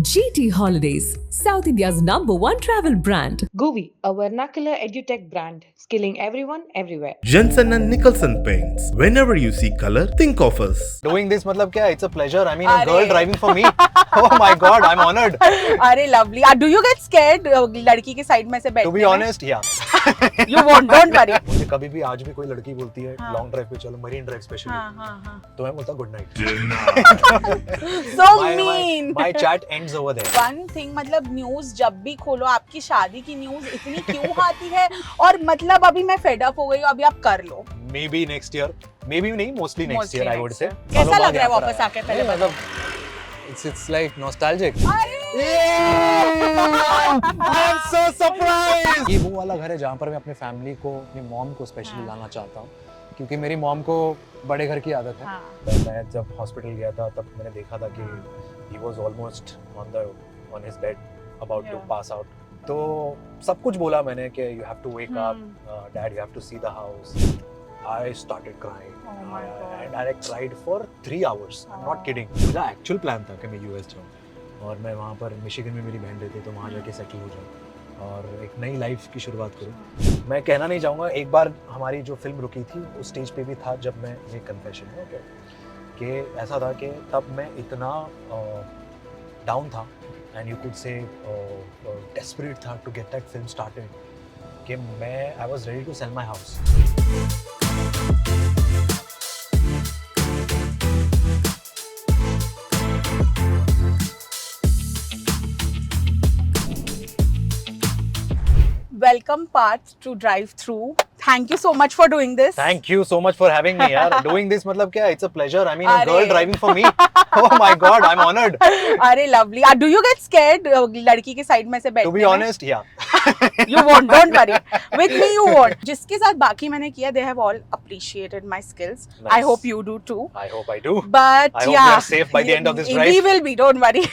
GT Holidays, South India's #1 travel brand. Gooey, a vernacular edutech brand, skilling everyone everywhere. Jensen and Nicholson Paints. Whenever you see color, think of us. Doing this मतलब क्या? It's a pleasure. I mean, a अरे। girl driving for me. Oh my God, I'm honored. अरे lovely. Do you get scared लड़की के side में से बैठने To be में? honest, yeah. You won't, don't worry. मुझे कभी भी आज भी कोई लड़की बोलती है हाँ। लॉन्ग ड्राइव पे चलो, मरीन ड्राइव स्पेशली, हाँ. तो मैं बोलता good night. So mean. My chat ends over there. One thing मतलब न्यूज जब भी खोलो आपकी शादी की न्यूज इतनी क्यों आती है और मतलब अभी मैं फेड अप हो गई हूँ, अभी आप कर लो. Maybe next year. Maybe नहीं, mostly next year I would say. कैसा लग रहा है वापस आके पहले नहीं, मतलब it's like nostalgic. I'm so surprised. ये वो वाला घर है जहाँ पर मैं अपने फैमिली को, अपनी मॉम को स्पेशली लाना चाहता हूँ, क्योंकि मेरी मॉम को बड़े घर की आदत है. मैं जब हॉस्पिटल गया था तब मैंने देखा था कि he was almost on his bed about to pass out. तो सब कुछ बोला मैंने कि you have to wake up, dad you have to see the house. I started crying. Oh my God. And I cried for 3 hours. I'm not kidding. मेरा actual plan था कि मैं यूएस जाऊँ और मैं वहाँ पर मिशिगन में मेरी बहन रहती है तो वहाँ जाके सेटल हो जाऊँ और एक नई लाइफ की शुरुआत करूँ. मैं कहना नहीं चाहूँगा, एक बार हमारी जो फिल्म रुकी थी उस स्टेज पे भी था जब मैं ये कन्फेशन है कि ऐसा था कि तब मैं इतना डाउन था and you could say desperate था to get that film started कि मैं I was ready to sell my house. Welcome Parth to drive through. Thank you so much for doing this. Thank you so much for having me यार. Doing this मतलब क्या? It's a pleasure. I mean, a अरे। girl driving for me. Oh my God, I'm honored. अरे lovely. Do you get scared लड़की के side में से बैठने To be में? honest, yeah. You won't, don't worry. With me you won't. जिसके साथ बाकी मैंने किया, they have all appreciated my skills. Nice. I hope you do too. I hope I do. But I hope yeah, we are safe by the end of this drive. We will be, don't worry.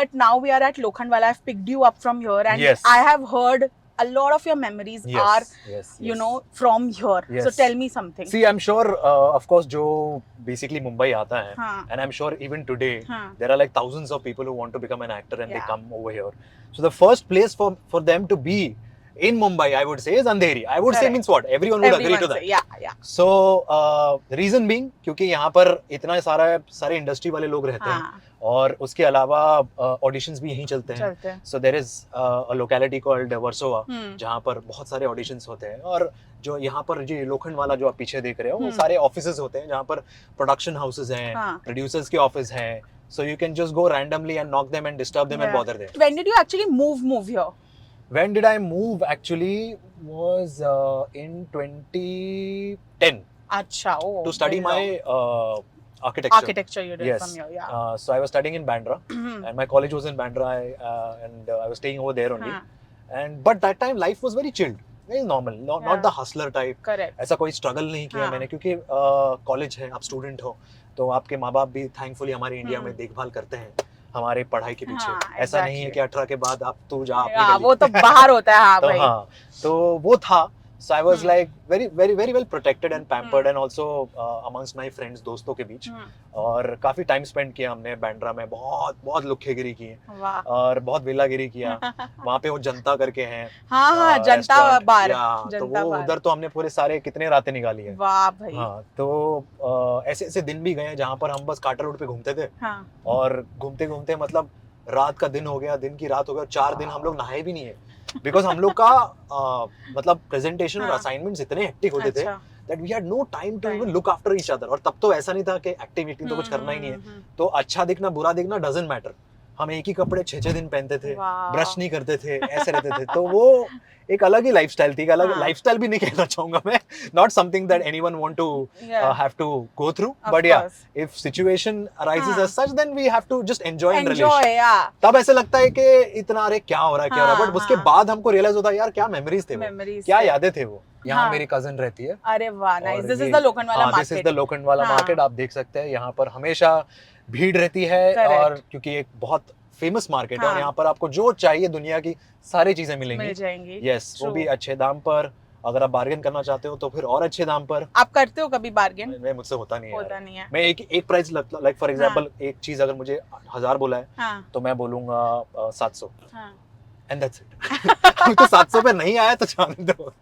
But now we are at Lokhandwala. I've picked you up from here, and Yes. I have heard a lot of your memories are, yes. you know, from here. Yes. So tell me something. See, I'm sure, of course, जो basically Mumbai आता है, हाँ. and I'm sure even today हाँ. there are like thousands of people who want to become an actor and they Yeah. come over here. So the first place for them to be in Mumbai, I would say, is Andheri. I would say Correct. means what? Everyone would agree to Everyone that. say, yeah. So reason being क्योंकि यहाँ पर इतना सारे industry वाले लोग रहते हैं हाँ. और उसके अलावा ऑडिशंस भी यहीं चलते हैं. So there is a locality called Warsaw जहाँ पर बहुत सारे ऑडिशंस होते हैं और जो यहाँ पर जो लोखंडवाला जो आप पीछे देख रहे हो वो सारे ऑफिसेज होते हैं जहाँ पर प्रोडक्शन हाउसेज हैं, हाँ. प्रोड्यूसर्स के ऑफिस हैं. So you can just go randomly and knock them and disturb them and Yeah. bother them. When did you actually move here? When did I move? Actually was in 2010 Acha, oh. to study very my long. architecture. Architecture you did Yes. from here, yeah. So I was studying in Bandra and my college was in Bandra and I was staying over there only. हाँ. But that time life was very chilled, very normal, Yeah. not the hustler type. Correct. ऐसा कोई struggle नहीं किया हाँ. मैंने क्योंकि college है, आप स्टूडेंट हो तो आपके माँ बाप भी थैंकफुली हमारे इंडिया में देखभाल करते हैं हमारे पढ़ाई के पीछे. हाँ, ऐसा नहीं है कि 18 के बाद आप तू जा अपनी हाँ, गली. वो तो बाहर होता है. हाँ तो भाई. हाँ, तो वो था. So I was like very well protected and pampered and also amongst my friends, दोस्तों के बीच. और काफी टाइम स्पेंड किया हमने बैंड्रा में, बहुत लुक्खेगिरी की है वाह. और बहुत विलागिरी किया. वहाँ पे वो जनता करके हैं. हाँ, जनता restaurant. बार. तो जनता वो बार. उधर तो हमने पूरे सारे कितने रातें निकाली है. वाह भाई. हाँ, तो ऐसे दिन भी गए जहाँ पर हम बस कार्टर रोड पे घूमते थे हाँ. और घूमते मतलब रात का दिन हो गया, दिन की रात हो गया, 4 दिन हम लोग नहाए भी नहीं है बिकॉज हम लोग का मतलब प्रेजेंटेशन और हाँ. असाइनमेंट्स इतने हेक्टिक होते थे अच्छा. that we had no time to Time. even look after each other. और तब तो ऐसा नहीं था कि एक्टिविटी तो कुछ करना ही नहीं है, तो अच्छा दिखना बुरा दिखना doesn't matter. हम एक ही कपड़े 6 दिन पहनते थे, वाह. ब्रश नहीं करते थे, ऐसे रहते थे. तो वो एक अलग ही लाइफस्टाइल थी, एक अलग हाँ. लाइफस्टाइल भी नहीं कहना चाहूंगा मैं, not something that anyone want to Yeah. have to go through. Of But yeah, course. if situation arises हाँ. as such, then we have to just enjoy and relish. Enjoy, yeah. तब ऐसे लगता है कि इतना अरे क्या हो रहा है क्या हो रहा है, हाँ, बट उसके हाँ. बाद हमको रियलाइज होता है यार क्या मेमोरीज थे वो, Memories क्या थे. यादें थे वो. यहाँ हाँ. मेरी कजन रहती है. अरे वाह, नाइस. और दिस इज ये- द लोखंडवाला हाँ, this is market. The Lokhandwala हाँ. मार्केट. आप देख सकते हैं यहाँ पर हमेशा भीड़ रहती है. Correct. और क्योंकि एक बहुत फेमस मार्केट है और हाँ. यहाँ पर आपको जो चाहिए दुनिया की सारी चीजें मिलेंगी. मिल जाएंगी. यस, वो True. भी अच्छे दाम पर अगर आप बार्गेन करना चाहते हो तो फिर और अच्छे दाम पर। आप करते हो कभी बार्गेन? मैं मुझसे होता नहीं है होता यार। नहीं है। मैं एक प्राइस लाइक फॉर एग्जांपल एक चीज अगर मुझे 1000 बोला है हाँ तो मैं बोलूंगा 700 हाँ एंड दैट्स इट। तो 700 पे नहीं आया तो जाने दो।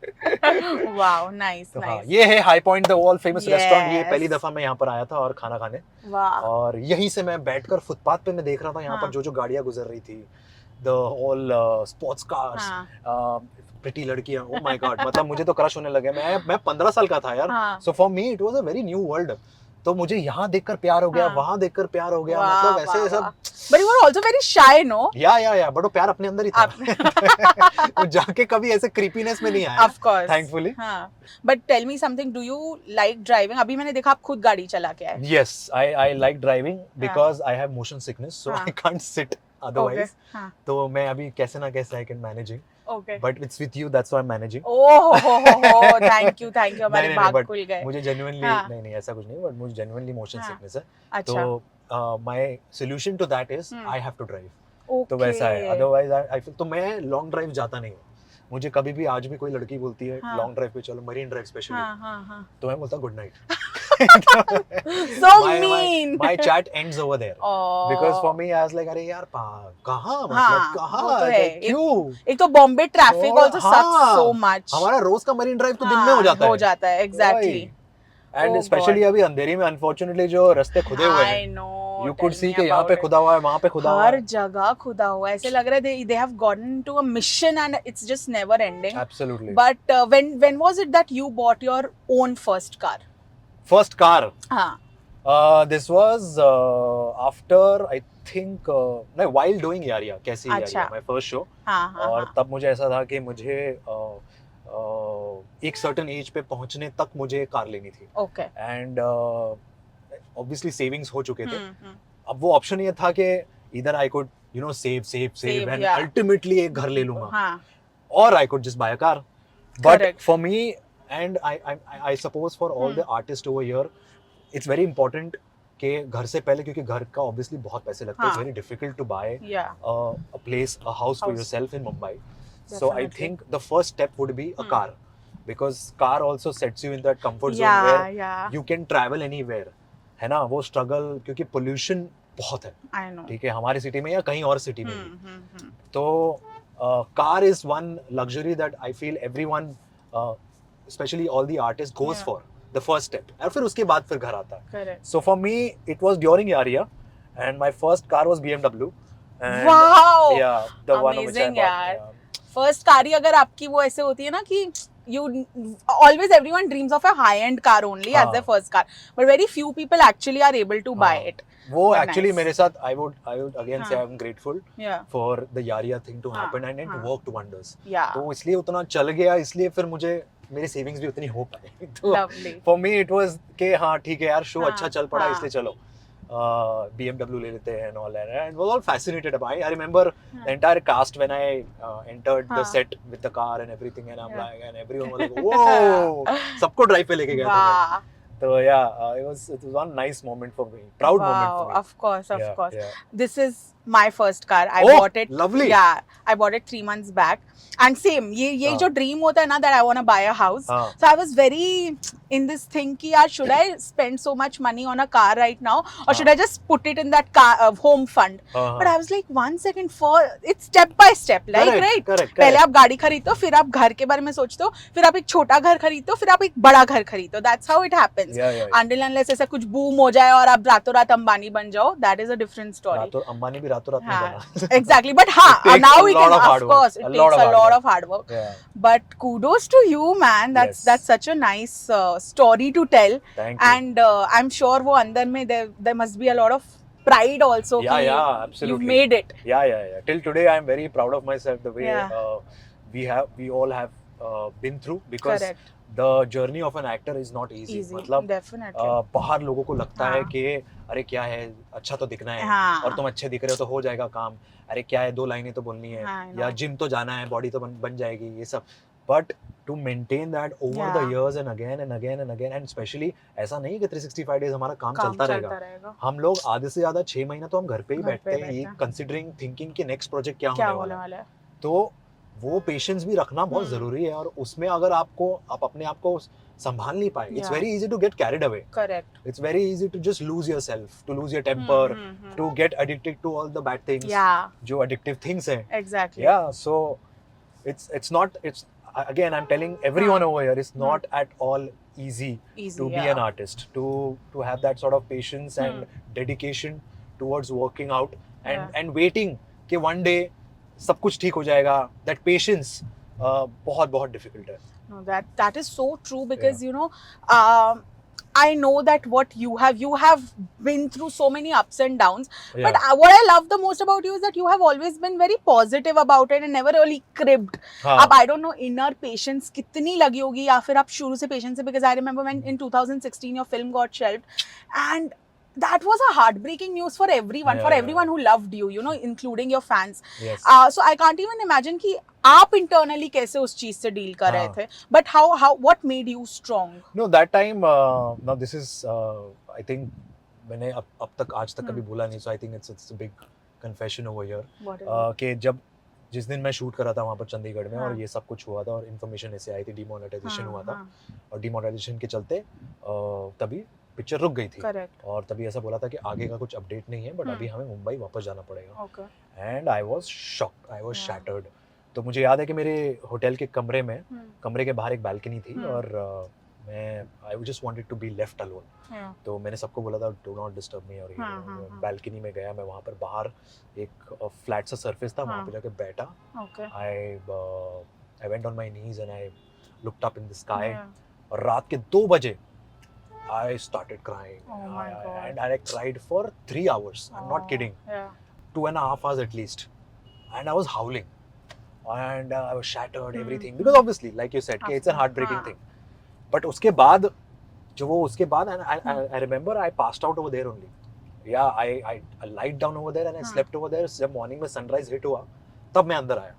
वाओ नाइस तो हाँ, नाइस। ये है high point the world famous restaurant. ये Yes. पहली दफा मैं यहाँ पर आया था और खाना खाने, वाह और यहीं से मैं बैठकर फुटपाथ पे मैं देख रहा था यहाँ हाँ. पर जो जो गाड़ियाँ गुजर रही थी, द ऑल स्पोर्ट्स कार्स, हाँ प्रिटी लड़कियाँ, ओह माय गॉड, मतलब मुझे तो क्रश होने लगे। मैं 15 साल का था यार, हाँ so for me it was a very new world. तो मुझे यहाँ देखकर प्यार हो गया, हाँ. वहाँ देखकर प्यार हो गया, वाह, मतलब ऐसे वाह, सब। वाह. But you were also very shy, no? या बट वो प्यार अपने अंदर ही था। वो जाके कभी ऐसे क्रीपीनेस में नहीं आया, Of course. थैंकफुली। हाँ. But tell me something. Do you like driving? अभी मैंने देखा आप खुद गाड़ी चला के आए. Yes, I like driving because I have motion sickness, so हाँ. I can't sit otherwise. Okay. हाँ. तो मैं अभी कैसे ना कैसे I can managing, Okay. but it's with you, that's why I'm managing. Oh, thank you. हमारे नहीं, भाग but खुल गए. मुझे genuinely हाँ. नहीं ऐसा कुछ नहीं, but मुझे genuinely motion हाँ. sickness है। अच्छा. तो my solution to that is hmm. I have to drive. Okay. तो वैसा है, otherwise I feel, तो मैं long drive जाता नहीं हूँ। मुझे कभी भी आज भी कोई लड़की बोलती है हाँ. लॉन्ग ड्राइव पे चलो, मरीन ड्राइव स्पेशली, हाँ. तो मैं बोलता good night. So mean. My chat ends over there. Oh. Because for me, I was like, अरे यार कहाँ, हाँ, मतलब कहाँ, वो तो है। क्यों? एक तो बॉम्बे ट्रैफिक और also sucks हाँ, so much. हमारा रोज का मरीन ड्राइव तो दिन में हो जाता है। हो जाता है exactly. And Oh specially God. अभी अंधेरी में अनफॉर्चुनेटली जो रास्ते खुदे हुए I हैं, know. You Tell could see me कि यहाँ पे about it. खुदा हुआ है, वहाँ पे खुदा हुआ हर है। जगह खुदा हुआ है, ऐसे लग रहा है they have gotten to a mission and it's just never ending. Absolutely. But when was it that you bought your own first car? First car. हाँ. This was after I think no, while doing यारिया कैसी अच्छा. यारिया, my first show. हाँ. और तब मुझे ऐसा था कि मुझे एक सर्टेन एज पे पहुंचने तक मुझे कार लेनी थी, Okay. एंड ऑब्वियसली सेविंग्स हो चुके थे। हम्म. अब वो ऑप्शन ये था कि इधर I could save Save, and yeah. Ultimately एक घर ले लूंगा, हाँ. और I could just by a car. But Correct. For me and I suppose for all the artist over here, it's very important कि घर से पहले, क्योंकि घर का ऑब्वियसली बहुत पैसे लगते हैं, इट्स हाँ. Very difficult to buy Yeah. a place, a house for House. yourself in Mumbai. So I Definitely. think the first step would be a Hmm. car, because car also sets you in that comfort zone Yeah. where Yeah. you can travel anywhere, है ना? वो struggle, क्योंकि pollution बहुत है, I know. ठीक है, हमारी city में या कहीं और सिटी में भी। हम्म. तो car is one luxury that I feel everyone, especially all the artists, goes Yeah. for the first step, और फिर उसके बाद फिर घर आता है। Correct. So for me, it was during Yaria, and my first car was BMW. And Wow. Yeah, the one which I Amazing, bought. यार. Yeah. First car ही अगर आपकी वो ऐसे होती है ना कि you always everyone dreams of a high end car only as हाँ. their first car, but very few people actually are able to buy हाँ. it. वो But एक्चुअली nice. मेरे साथ I would again say हाँ. I'm grateful Yeah. for the Yaria thing to हाँ, happen, and it हाँ. worked wonders. Yeah. तो इसलिए उतना चल गया, इसलिए फिर मुझे मेरी सेविंग्स भी उतनी हो पाई। तो Lovely. for me it was कि हाँ ठीक है यार, शो हाँ, अच्छा चल पड़ा, हाँ. इसलिए चलो BMW ले लेते हैं and all that, and was all fascinated about it. I remember हाँ. the entire cast when I entered the हाँ. set with the car and everything, and I'm Yeah. like, and everyone was like, whoa, सबको drive पे लेके गए थे मैं। Wow. तो yeah, it was one nice moment for me, proud moment for me. Of course, of Yeah, course. yeah. This is my first car. I Oh, bought it. lovely. Yeah, I bought it 3 months back. And same, ये हाँ. जो dream होता है ना that I want to buy a house. हाँ. So I was very in this thing कि यार should I spend so much money on a car right now or should I just put it in that car home fund? हाँ, But हाँ. I was like one second, for it's step by step, like Correct, right? correct, पहले correct. आप गाड़ी खरीदते हो, फिर आप घर के बारे में सोचते हो, फिर आप एक छोटा घर खरीदते हो, फिर आप एक बड़ा घर खरीदते हो. That's how it happens. Yeah, yeah, yeah. Until unless ऐसा कुछ बूम हो जाए और आप रातों रात अंबानी बन जाओ, that is a different story. रातों अंबानी भी रातों रात नहीं हाँ, बना। exactly. But हाँ, It takes now a we lot can, of hard of work. course, it A takes lot of a hard lot work. of hard work. Yeah, But kudos to you, man. Yes. That's such a nice story to tell. thank you. And I'm sure वो अंदर में there must be a lot of pride also. Yeah, कि yeah, you've absolutely. made it. Yeah. Till today, I'm very proud of myself the way Yeah. we all have been through, because Correct. the journey of an actor is not easy. Easy. मतलब Definitely. बाहर लोगों को लगता है हाँ. कि अरे क्या है, अच्छा तो दिखना है, हाँ. और तुम अच्छे दिख रहे हो तो हो जाएगा काम, अरे क्या है 2 लाइनें तो बोलनी है, I know. या जिम तो जाना है, बॉडी तो बन जाएगी, ये सब। But to maintain that over the Yeah. Years and again and especially ऐसा नहीं कि 365 डेज हमारा काम काम चलता रहेगा। हम लोग आधे से ज्यादा 6 महीना तो हम घर पे ही घर पे बैठते हैं, बैठते ये हैं। कंसिडरिंग थिंकिंग कि नेक्स्ट प्रोजेक्ट क्या क्या होने होने वाला है। वाला है? तो वो पेशेंस भी रखना बहुत जरूरी है, और उसमें अगर आप अपने आप को संभाल नहीं पाए, it's Yeah. Very easy to get carried away, Correct. It's very easy to just lose yourself, to lose your temper, to get addicted to all the bad things, Yeah, जो एडिक्टिव थिंग्स हैं. exactly. Yeah, so it's not, it's again I'm telling everyone over here, it's not at all easy Easy, to be yeah. an artist, to have that sort of patience and dedication towards working out and Yeah. and waiting कि one day सब कुछ ठीक हो जाएगा. That patience बहुत बहुत difficult है. No, that is so true, because you know, I know that what you have been through so many ups and downs. Yeah. But what I love the most about you is that you have always been very positive about it and never really cribbed. हाँ. अब I don't know inner patience कितनी लगी होगी, या फिर आप शुरू से patience है, because I remember when in 2016 your film got shelved, and that was a heartbreaking news for everyone, Yeah, for yeah, everyone who loved you, you know, including your fans. Yes. So I can't even imagine कि आप internally कैसे उस चीज से deal कर रहे हाँ. थे, but how what made you strong? No, that time now this is I think मैंने अब तक आज तक कभी बोला नहीं, so I think it's a big confession over here. What is it? कि जिस दिन मैं शूट कर रहा था वहाँ पर चंडीगढ़ में, हाँ. और ये सब कुछ हुआ था, और इन्फॉर्मेशन ऐसे आई थी, डिमोनेटाइजेशन हुआ था, हाँ, और डिमोनेटाइजेशन के चलते तभी पिक्चर रुक गई थी, correct. और तभी ऐसा बोला था कि आगे का कुछ अपडेट नहीं है, बट हम्म. अभी हमें मुंबई वापस जाना पड़ेगा. Okay. And I was shocked, I was Yeah. Shattered. तो मुझे याद है कि मेरे होटल के कमरे में, Hmm. कमरे के बाहर एक बालकनी थी, हम्म. और मैं I just wanted to be left alone. Yeah. तो मैंने सबको बोला था डू नॉट डिस्टर्ब मी, और हाँ. बालकनी में गया मैं, वहाँ पर बाहर एक फ्लैट सा सरफेस था, वहाँ हाँ. पे जाके बैठा. Okay. I went on my knees and I looked up in the sky. Yeah. और रात के 2 बजे I started crying. Oh my God. And I cried for 3 hours. I'm not Oh, kidding. Yeah. 2.5 hours at least. And I was howling. And I was shattered, everything. Hmm. Because obviously, like you said, कि it's a heartbreaking हाँ. thing. But उसके बाद, and I remember I passed out over there only. Yeah, I lied down over there and I हाँ. slept over there. जब morning में sunrise hit हुआ, तब मैं अंदर आया.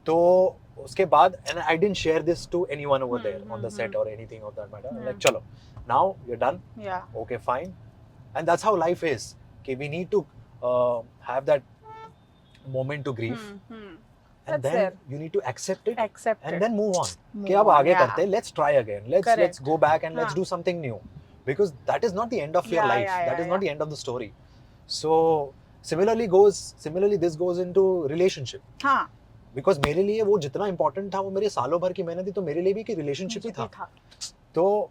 तो उसके बाद, and I didn't share this to anyone over there on the set or anything of that matter. I'm like, chalo, now you're done. Yeah. Okay, fine. And that's how life is. Okay, we need to have that moment to grieve. Hmm. And That's then there. you need to accept it Accept and it. then move on. Move कि अब on, आगे yeah. करते हैं, let's try again. Let's Correct. go back and let's हाँ. do something new. Because that is not the end of your Yeah, life. yeah, That is yeah, not the end of the story. So similarly this goes into relationship. हाँ. Because मेरे लिए वो जितना important था, वो मेरे सालों भर की मेहनत थी, तो मेरे लिए भी कि relationship ही था. तो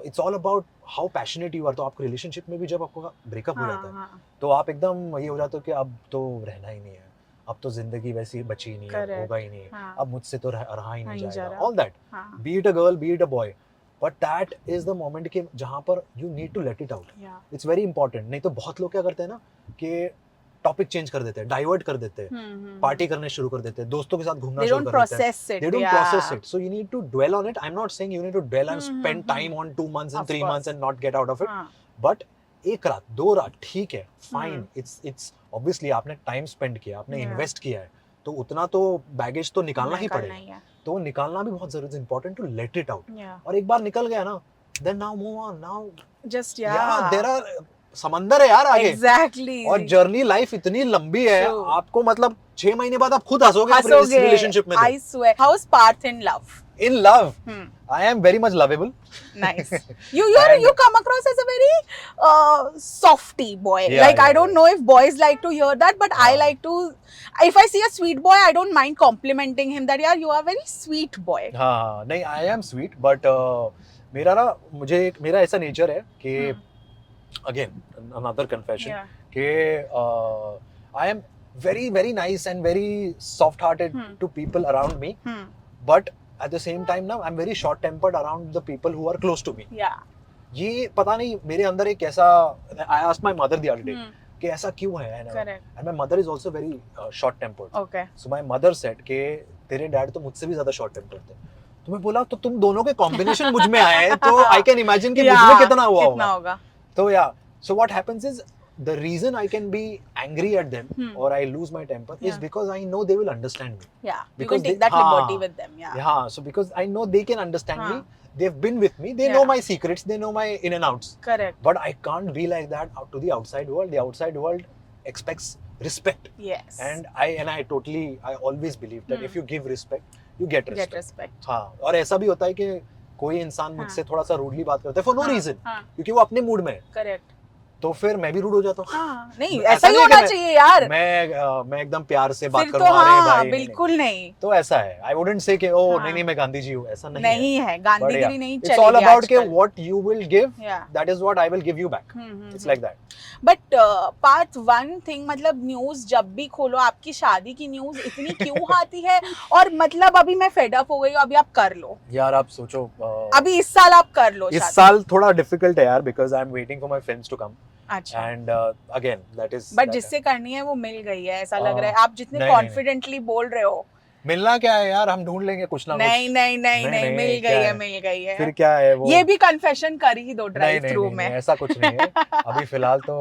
it's all about how passionate you are. तो आपको relationship में भी जब आपको breakup हो जाता है, हाँ. तो आप एकदम ये हो जाते हो कि अब तो रहना ही नहीं है, अब तो जिंदगी वैसी बची नहीं है, Correct. होगा ही नहीं, हाँ. अब मुझसे तो रहा ही नहीं नहीं जा जाएगा. रहा. All that, हाँ. be it a girl, be it a boy, but that is the moment कि जहाँ पर you need to let it out. Yeah. It's very important. नहीं तो बहुत लोग क्या करते हैं ना कि टॉपिक चेंज कर देते हैं, डाइवर्ट कर देते हैं, पार्टी करने शुरू कर देते हैं, दोस्तों के साथ घूमना They शुरू don't कर देते हैं. process it. They don't yeah. process it. So you need to dwell on it. I'm not saying you need to dwell and Hmm, spend hmm, time on 2 months and Of 3 course. months and not get out of it. हाँ. But एक रात, 2 रात ठीक है, fine. Hmm. It's obviously आपने time spend किया, आपने Yeah. Invest किया है, तो उतना तो बैगेज तो निकालना ही निकालना पड़ेगा. ही है. तो वो निकालना भी बहुत जरूरी है. Important to let it out. Yeah. और एक बार निकल गया ना, then now move on. Now Just यार देयर आर समंदर है यार आगे. Exactly. और जर्नी लाइफ इतनी लंबी है, True. आपको मतलब 6 महीने बाद आप खुद हंसोगे अपने हंसोगे. रिलेशनशिप में. I swear. How's Parth in love? In love, Hmm. I am very much lovable. Nice. You And- you come across as a very softy boy. Yeah, like I yeah, don't yeah. know if boys like to hear that, but I हाँ. like to. If I see a sweet boy, I don't mind complimenting him that yeah, you are a very sweet boy. हाँ, नहीं I am sweet, but मेरा ऐसा nature है कि again another confession Yeah. कि I M very nice and very soft hearted Hmm. to people around me, Hmm. but at the same time now I'm very short tempered around the people who are close to me. Yeah. ये पता नहीं मेरे अंदर एक ऐसा, I asked my mother the other day Hmm. कि ऐसा क्यों है, Correct. and my mother is also very short tempered. Okay. So my mother said कि तेरे डैड तो मुझसे भी ज्यादा शॉर्ट टेम्पर्ड थे. तो मैं बोला तो तुम दोनों के कॉम्बिनेशन मुझ में आए हैं, तो आई कैन इमेजिन कि मुझ में कितना हुआ कितना होगा. होगा. तो या so what happens is the reason I can be angry at them Hmm. or I lose my temper is Yeah. because I know they will understand me. Yeah. You Because can take they- that liberty हाँ. with them. Yeah. Yeah, so because I know they can understand हाँ. me, they've been with me, they Yeah. know my secrets, they know my in and outs. Correct. But I can't be like that out to the outside world. The outside world expects respect. Yes. And I always believe that if you give respect, you get respect. Get respect. हाँ, और ऐसा भी होता है कि कोई इंसान मुझसे थोड़ा सा रूडली बात करता है फॉर नो रीजन, हाँ. क्योंकि वो अपने मूड में है, Correct. तो फिर मैं भी रूड हो जाता हूँ. हाँ, नहीं ऐसा ऐसा ही नहीं है कि होना चाहिए यार. मैं एकदम प्यार से बात फिर करूँ, तो अरे हाँ भाई बिल्कुल नहीं. तो ऐसा है. आई वुडंट से कि ओ हाँ. नहीं मैं गांधी जी हूँ, ऐसा नहीं नहीं है गांधीगिरी नहीं इट्स चलेगी ऑल अबाउट के आजकल. What you will give, Yeah. That is what I will give you back. It's like that. But part one thing, मतलब न्यूज जब भी खोलो आपकी शादी की न्यूज इतनी क्यों आती है? और मतलब अभी मैं फेड अप हो गई हूँ, अभी आप कर लो. यार आप सोचो, अभी इस साल आप कर लो इस शादी. साल थोड़ा डिफिकल्ट है यार, because I am waiting for my films to come. अच्छा. And again that is, but जिससे करनी है वो मिल गई है, ऐसा लग रहा है. आप जितने नहीं, कॉन्फिडेंटली बोल रहे हो. मिलना क्या है यार, हम ढूंढ लेंगे कुछ ना कुछ. नहीं नहीं नहीं नहीं, मिल क्या गई है, है? मिल गई है. फिर क्या है वो, ये भी कन्फेशन कर ही दो नहीं ड्राइव नहीं थ्रू नहीं, में. नहीं, ऐसा कुछ नहीं है. अभी फिलहाल तो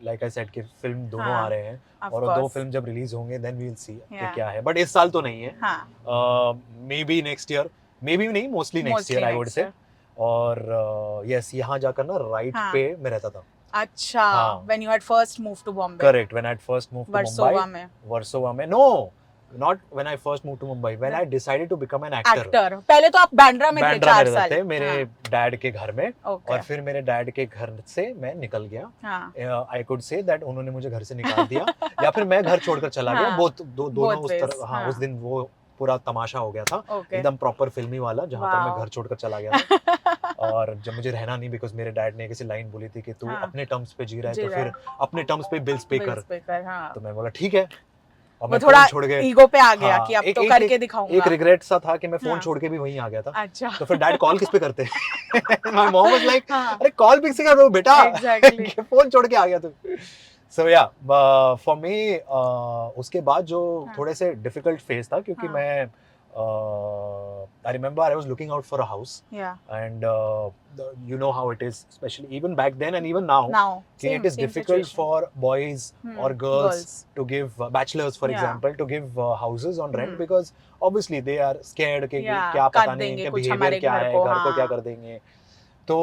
लाइक आई सेड कि फिल्म दोनों हाँ, आ रहे हैं, Of और वो दो course. फिल्म जब रिलीज होंगे then we will see Yeah. क्या है. बट इस साल तो नहीं है. हाँ. Maybe next year, maybe नहीं, mostly next year I would say. और यस, यहाँ जाकर ना राइट हाँ. पे मैं रहता था. अच्छा. हाँ. When you had first moved to Bombay. Correct, when I first move to Versova Mumbai. में. वर्सोवा में. No, not when I first move to Mumbai, when I decided to become an actor. Actor. पहले तो आप बांद्रा में थे बैंड्रा 4 में साल. रहते थे मेरे डैड के घर में. ओके. और फिर मेरे डैड के घर से मैं निकल गया. हाँ. आई कुड से दैट उन्होंने मुझे घर से निकाल दिया या फिर मैं घर छोड़कर चला गया. हाँ. दोनों Both उस ways, तरह. हाँ, हाँ. उस दिन वो पूरा तमाशा हो गया था, ओके. एकदम प्रॉपर फिल्मी वाला, जहाँ पर मैं Wow. घर छोड़कर चला गया था. और जब मुझे रहना नहीं, बिकॉज मेरे डैड ने किसी लाइन बोली थी कि तू हाँ. अपने टर्म्स पे जी रहा है, जी तो रहा फिर अपने टर्म्स पे बिल्स पे कर. Bills पे कर. हाँ. तो मैं बोला ठीक है, और वो मैं थोड़ा फोन छोड़ के, ईगो पे आ गया हाँ, कि अब एक- तो एक- करके एक दिखाऊंगा. रिग्रेट सा था कि मैं फोन हाँ. छोड़ के भी वहीं आ गया था. अच्छा. तो फिर डैड कॉल किस पे करते? माय मॉम वाज लाइक, हाँ. अरे कॉल पिक से कर रहा हूं बेटा. Exactly. फोन छोड़ के आ गया तू. सो या फॉर मी उसके बाद जो हाँ. थोड़े से डिफिकल्ट फेज था, क्योंकि हाँ. मैं I remember I was looking out for a house, Yeah. And you know how it is, especially even back then and even now, Now. कि it is difficult for boys or girls to give bachelors for Yeah. example to give houses on rent, Hmm. because obviously they are scared कि Yeah, क्या काट पता नहीं देंगे इनका कुछ behavior हमारे क्या घर है, को, घर को क्या हाँ. कर देंगे. तो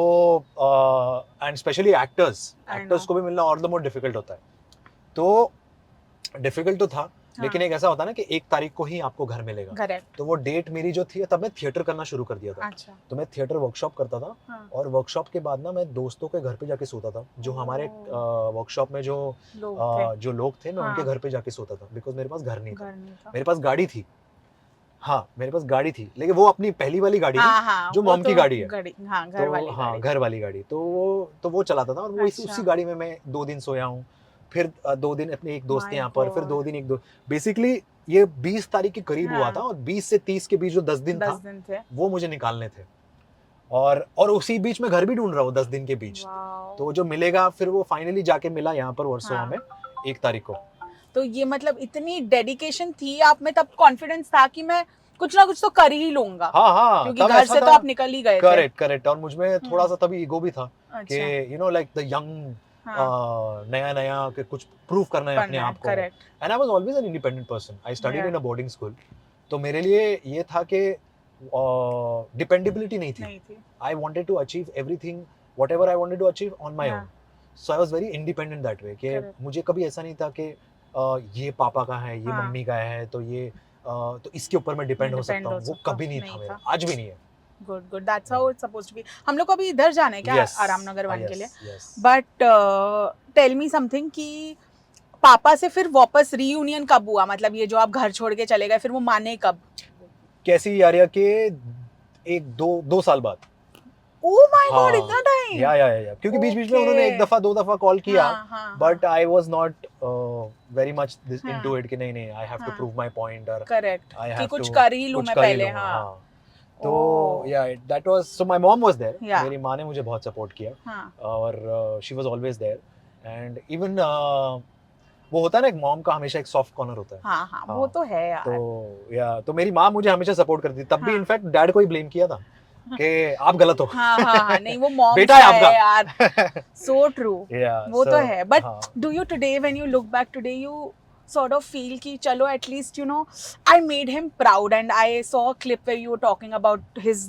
and especially actors को भी मिलना और the more difficult होता है. तो difficult तो था, लेकिन एक ऐसा होता है ना कि 1 तारीख को ही आपको घर मिलेगा. करेक्ट. तो वो डेट मेरी जो थी, तब मैं थिएटर करना शुरू कर दिया था. अच्छा. तो मैं थिएटर वर्कशॉप करता था, हाँ. और वर्कशॉप के बाद ना मैं दोस्तों के घर पे जाके सोता था, जो हमारे वर्कशॉप में जो लोग थे. जो लोग थे, मैं हाँ. उनके घर पे जाके सोता था, बिकॉज मेरे पास घर नहीं था. घर नहीं था. मेरे पास गाड़ी थी. हाँ, मेरे पास गाड़ी थी, लेकिन वो अपनी पहली वाली गाड़ी थी. हाँ, हाँ, जो वो मॉम की तो गाड़ी है. हाँ, घर वाली हाँ, गाड़ी. घर वाली गाड़ी. तो वो चलाता था, और वो अच्छा. उसी गाड़ी में मैं 2 दिन सोया हूँ. फिर 2 दिन अपने एक दोस्त My के यहाँ पर, फिर God. 2 दिन बेसिकली ये 20 तारीख के करीब हुआ हाँ. था, और 20 से 30 के बीच जो 10 दिन 10 था, दिन थे. वो मुझे निकालने थे. और उसी बीच में घर भी ढूंढ रहा हूँ 10 दिन के बीच. Wow. तो जो मिलेगा, फिर वो फाइनली जाके मिला यहाँ पर वर्सोवा हाँ. में 1 तारीख को. तो ये मतलब इतनी डेडिकेशन थी आप में, तब कॉन्फिडेंस था कि मैं कुछ ना कुछ तो कर ही लूंगा. हाँ, क्योंकि तब घर ऐसा से तो था. आप निकल ही गए थे. करेक्ट. और मुझमें थोड़ा सा तभी ईगो भी था कि अच्छा. You know like the young, हाँ. नया कि कुछ प्रूव करना है अपने आप को. Correct. And I was always an independent person. I studied Yeah. In a boarding school. तो मेरे लिए ये था कि डिपेंडेबिलिटी नहीं थी. नहीं थी. I wanted to achieve everything, whatever I wanted to achieve on my Yeah. Own. So I was very independent that way कि Correct. मुझे कभी ऐसा नहीं था कि ये पापा का है, ये हाँ. मम्मी का है, तो ये तो इसके ऊपर मैं डिपेंड हो Depend सकता हो हूँ. वो सकता हूँ. कभी नहीं नहीं था मेरा, था. आज भी नहीं है. Good. That's how it's supposed to be. हम लोग को अभी इधर जाना है क्या, Yes. आराम नगर 1 के लिए? Yes. But tell me something कि पापा से फिर वापस रीयूनियन कब हुआ? मतलब ये जो आप घर छोड़ के चले गए, फिर वो माने कब? कैसी यारिया के 1-2 साल बाद. ओह माय गॉड, हाँ. इतना टाइम. या क्योंकि बीच में उन्होंने Okay. 1-2 दफा कॉल किया, हाँ, but I was not very much हाँ. इनटू इट कि नहीं आई हैव टू हाँ. प्रूव माय पॉइंट, और करेक्ट आई कि हैव कुछ टू कर ही लूं कुछ मैं कर ही पहले. लूं. हाँ. तो Oh. या that was, so my mom was there. Yeah. मेरी माँ ने मुझे बहुत सपोर्ट किया, हाँ. और she was always there. And even वो होता है ना, एक मॉम का हमेशा एक सॉफ्ट कॉर्नर होता है. हाँ, वो हाँ. तो है यार. तो मेरी माँ मुझे हमेशा सपोर्ट करती थी. तब भी हाँ. इनफैक्ट डैड को ही ब्लेम किया था कि आप गलत हो. हाँ, नहीं वो मॉम बेटा है आपका. यार. So true. Yeah, वो so, तो है. बट हाँ. Do you today, when you look back today, you sort of feel कि चलो at least you know I made him proud, and I saw a clip where you were talking about his